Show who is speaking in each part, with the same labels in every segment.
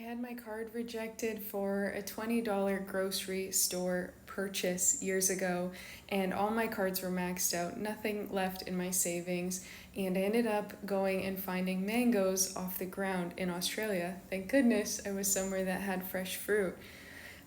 Speaker 1: had my card rejected for a $20 grocery store purchase years ago, and all my cards were maxed out, nothing left in my savings, and I ended up going and finding mangoes off the ground in Australia. Thank goodness I was somewhere that had fresh fruit.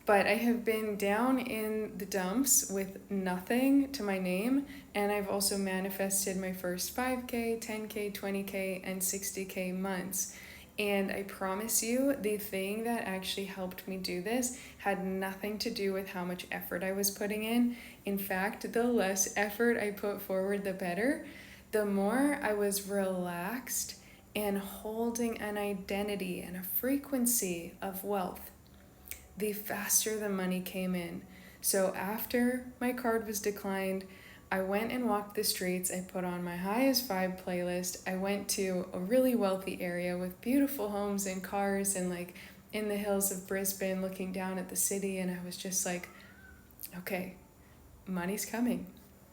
Speaker 1: But I have been down in the dumps with nothing to my name, and I've also manifested my first 5K, 10K, 20K, and 60K months. And I promise you, the thing that actually helped me do this had nothing to do with how much effort I was putting in. In fact, the less effort I put forward, the better. The more I was relaxed and holding an identity and a frequency of wealth, the faster the money came in. So after my card was declined, I went and walked the streets. I put on my High as Vibe playlist. I went to a really wealthy area with beautiful homes and cars and like in the hills of Brisbane looking down at the city, and I was just like, okay, money's coming.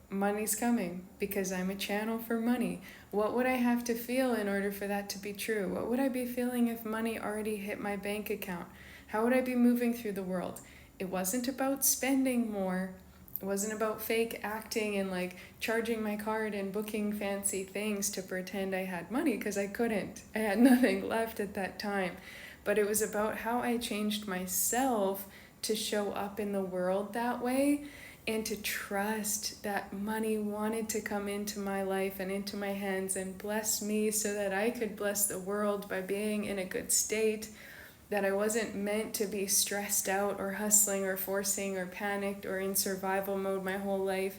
Speaker 1: Money's coming because I'm a channel for money. What would I have to feel in order for that to be true? What would I be feeling if money already hit my bank account? How would I be moving through the world? It wasn't about spending more. It wasn't about fake acting and like charging my card and booking fancy things to pretend I had money, because I couldn't. I had nothing left at that time. But it was about how I changed myself to show up in the world that way, and to trust that money wanted to come into my life and into my hands and bless me so that I could bless the world by being in a good state, that I wasn't meant to be stressed out or hustling or forcing or panicked or in survival mode my whole life.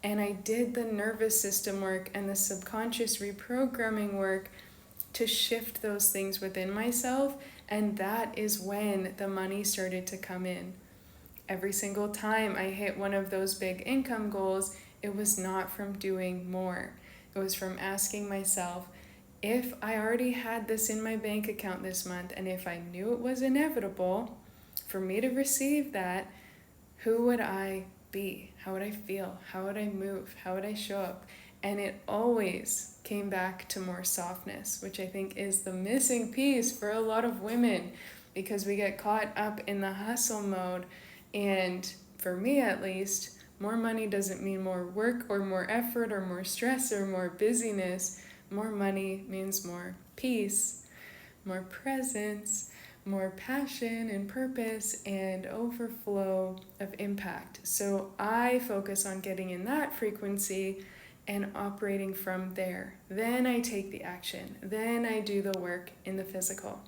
Speaker 1: And I did the nervous system work and the subconscious reprogramming work to shift those things within myself, and that is when the money started to come in. Every single time I hit one of those big income goals, it was not from doing more. It was from asking myself, if I already had this in my bank account this month, and if I knew it was inevitable for me to receive that, who would I be? How would I feel? How would I move? How would I show up? And it always came back to more softness, which I think is the missing piece for a lot of women, because we get caught up in the hustle mode. And for me at least, more money doesn't mean more work or more effort or more stress or more busyness. More money means more peace, more presence, more passion and purpose and overflow of impact. So I focus on getting in that frequency and operating from there. Then I take the action. Then I do the work in the physical.